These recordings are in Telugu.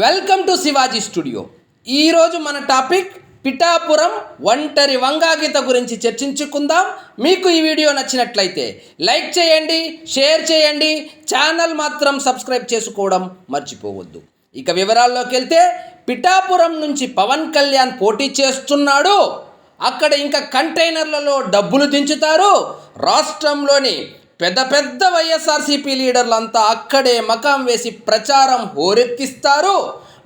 Welcome to Shivaji studio. ఈరోజు మన టాపిక్ పిఠాపురం ఒంటరి వంగాగీత గురించి చర్చించుకుందాం. మీకు ఈ వీడియో నచ్చినట్లయితే లైక్ చేయండి, షేర్ చేయండి, ఛానల్ మాత్రం సబ్స్క్రైబ్ చేసుకోవడం మర్చిపోవద్దు. ఇక వివరాల్లోకి వెళ్తే, పిఠాపురం నుంచి పవన్ కళ్యాణ్ పోటీ చేస్తున్నాడు. అక్కడ ఇంకా కంటైనర్లలో డబ్బులు దించుతారు. రాష్ట్రంలోని పెద్ద పెద్ద వైఎస్ఆర్సీపీ లీడర్లంతా అక్కడే మకాం వేసి ప్రచారం హోరెత్తిస్తారు.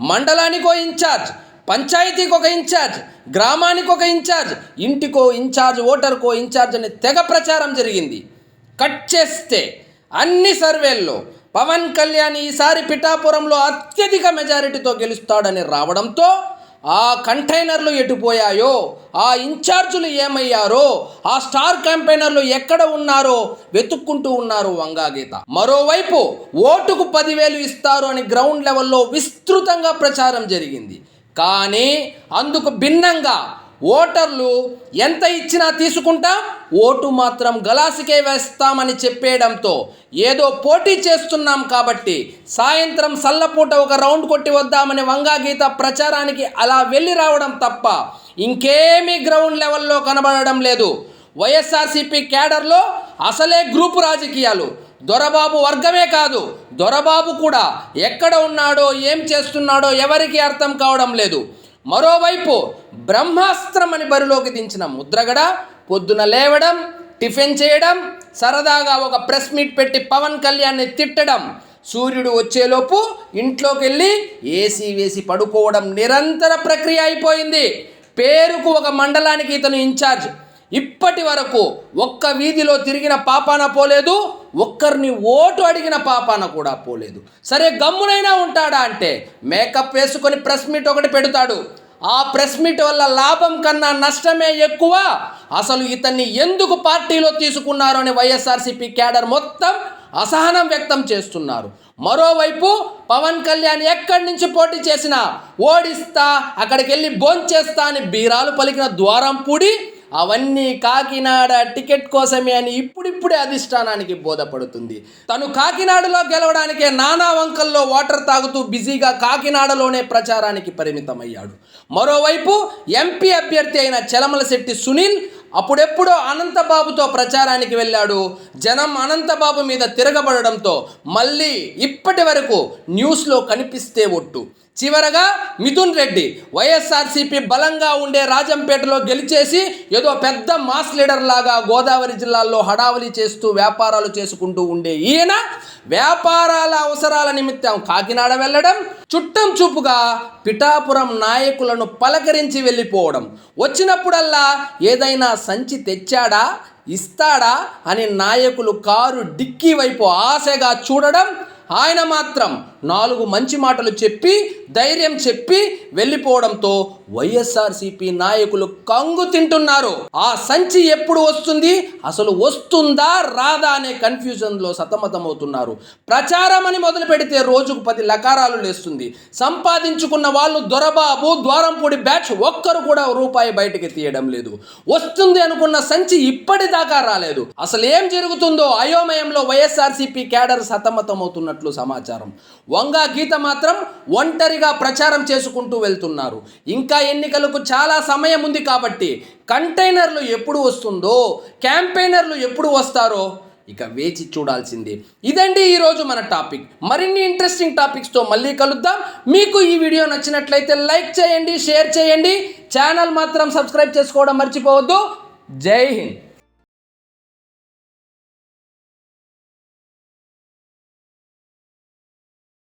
మండలానికో ఇన్ఛార్జ్, పంచాయతీకి ఒక ఇన్ఛార్జ్, గ్రామానికి ఒక ఇన్ఛార్జ్, ఇంటికో ఇన్ఛార్జ్, ఓటర్కో ఇన్ఛార్జ్ అని తెగ ప్రచారం జరిగింది. కట్ చేస్తే అన్ని సర్వేల్లో పవన్ కళ్యాణ్ ఈసారి పిఠాపురంలో అత్యధిక మెజారిటీతో గెలుస్తాడని రావడంతో ఆ కంటైనర్లు ఎటుపోయాయో, ఆ ఇన్ఛార్జులు ఏమయ్యారో, ఆ స్టార్ క్యాంపెయినర్లు ఎక్కడ ఉన్నారో వెతుక్కుంటూ ఉన్నారు వంగాగీత. మరోవైపు ఓటుకు 10,000 ఇస్తారు అని గ్రౌండ్ లెవెల్లో విస్తృతంగా ప్రచారం జరిగింది. కానీ అందుకు భిన్నంగా ఓటర్లు ఎంత ఇచ్చినా తీసుకుంటాం, ఓటు మాత్రం గలాసికే వేస్తామని చెప్పేయడంతో ఏదో పోటీ చేస్తున్నాం కాబట్టి సాయంత్రం సల్లపూట ఒక రౌండ్ కొట్టి వద్దామని వంగాగీత ప్రచారానికి అలా వెళ్ళి రావడం తప్ప ఇంకేమీ గ్రౌండ్ లెవెల్లో కనబడడం లేదు. వైఎస్ఆర్సీపీ క్యాడర్లో అసలే గ్రూపు రాజకీయాలు. దొరబాబు వర్గమే కాదు, దొరబాబు కూడా ఎక్కడ ఉన్నాడో, ఏం చేస్తున్నాడో ఎవరికీ అర్థం కావడం లేదు. మరోవైపు బ్రహ్మాస్త్రం అని బరిలోకి దించిన ముద్రగడ పొద్దున లేవడం, టిఫిన్ చేయడం, సరదాగా ఒక ప్రెస్ మీట్ పెట్టి పవన్ కళ్యాణ్ని తిట్టడం, సూర్యుడు వచ్చేలోపు ఇంట్లోకి వెళ్ళి ఏసీ వేసి పడుకోవడం నిరంతర ప్రక్రియ అయిపోయింది. పేరుకు ఒక మండలానికి ఇతను ఇన్ఛార్జ్. ఇప్పటి వరకు ఒక్క వీధిలో తిరిగిన పాపాన పోలేదు, ఒక్కరిని ఓటు అడిగిన పాపాన కూడా పోలేదు. సరే, గమ్మునైనా ఉంటాడా అంటే మేకప్ వేసుకొని ప్రెస్ మీట్ ఒకటి పెడతాడు. ఆ ప్రెస్ మీట్ వల్ల లాభం కన్నా నష్టమే ఎక్కువ. అసలు ఇతన్ని ఎందుకు పార్టీలో తీసుకున్నారు అని వైఎస్ఆర్సీపీ క్యాడర్ మొత్తం అసహనం వ్యక్తం చేస్తున్నారు. మరోవైపు పవన్ కళ్యాణ్ ఎక్కడి నుంచి పోటీ చేసినా ఓడిస్తా, అక్కడికి వెళ్ళి భోంచేస్తా అని బీరాలు పలికిన ద్వారంపూడి అవన్నీ కాకినాడ టికెట్ కోసమే అని ఇప్పుడిప్పుడే అధిష్టానానికి బోధపడుతుంది. తను కాకినాడలో గెలవడానికే నానా వంకల్లో వాటర్ తాగుతూ బిజీగా కాకినాడలోనే ప్రచారానికి పరిమితమయ్యాడు. మరోవైపు ఎంపీ అభ్యర్థి అయిన చలమలశెట్టి సునీల్ అప్పుడెప్పుడో అనంతబాబుతో ప్రచారానికి వెళ్ళాడు. జనం అనంతబాబు మీద తిరగబడడంతో మళ్ళీ ఇప్పటి వరకు న్యూస్లో కనిపిస్తే ఒట్టు. చివరగా మిథున్ రెడ్డి వైఎస్ఆర్సీపీ బలంగా ఉండే రాజంపేటలో గెలిచేసి ఏదో పెద్ద మాస్ లీడర్ లాగా గోదావరి జిల్లాల్లో హడావలి చేస్తూ వ్యాపారాలు చేసుకుంటూ ఉండే ఈయన వ్యాపారాల అవసరాల నిమిత్తం కాకినాడ వెళ్ళడం, చుట్టం చూపుగా పిఠాపురం నాయకులను పలకరించి వెళ్ళిపోవడం, వచ్చినప్పుడల్లా ఏదైనా సంచి తెచ్చాడా, ఇస్తాడా అని నాయకులు కారు డిక్కీ వైపు ఆశగా చూడడం, ఆయన మాత్రం 4 మంచి మాటలు చెప్పి ధైర్యం చెప్పి వెళ్ళిపోవడంతో వైఎస్ఆర్సీపీ నాయకులు కంగు తింటున్నారు. ఆ సంచి ఎప్పుడు వస్తుంది, అసలు వస్తుందా రాదా అనే కన్ఫ్యూజన్లో సతమతమవుతున్నారు. ప్రచారం అని మొదలు పెడితే రోజుకు 10 లకారాలు లేస్తుంది. సంపాదించుకున్న వాళ్ళు దొరబాబు, ద్వారంపూడి బ్యాచ్ ఒక్కరు కూడా రూపాయి బయటకి తీయడం లేదు. వస్తుంది అనుకున్న సంచి ఇప్పటిదాకా రాలేదు. అసలు ఏం జరుగుతుందో అయోమయంలో వైఎస్ఆర్సీపీ క్యాడర్ సతమతమవుతున్నట్లు సమాచారం. వంగాగీత మాత్రం ఒంటరిగా ప్రచారం చేసుకుంటూ వెళ్తున్నారు. ఇంకా ఎన్నికలకు చాలా సమయం ఉంది కాబట్టి కంటైనర్లు ఎప్పుడు వస్తుందో, క్యాంపెయినర్లు ఎప్పుడు వస్తారో ఇక వేచి చూడాల్సిందే. ఇదండి ఈరోజు మన టాపిక్. మరిన్ని ఇంట్రెస్టింగ్ టాపిక్స్తో మళ్ళీ కలుద్దాం. మీకు ఈ వీడియో నచ్చినట్లయితే లైక్ చేయండి, షేర్ చేయండి, ఛానల్ మాత్రం సబ్స్క్రైబ్ చేసుకోవడం మర్చిపోవద్దు. జై హింద్.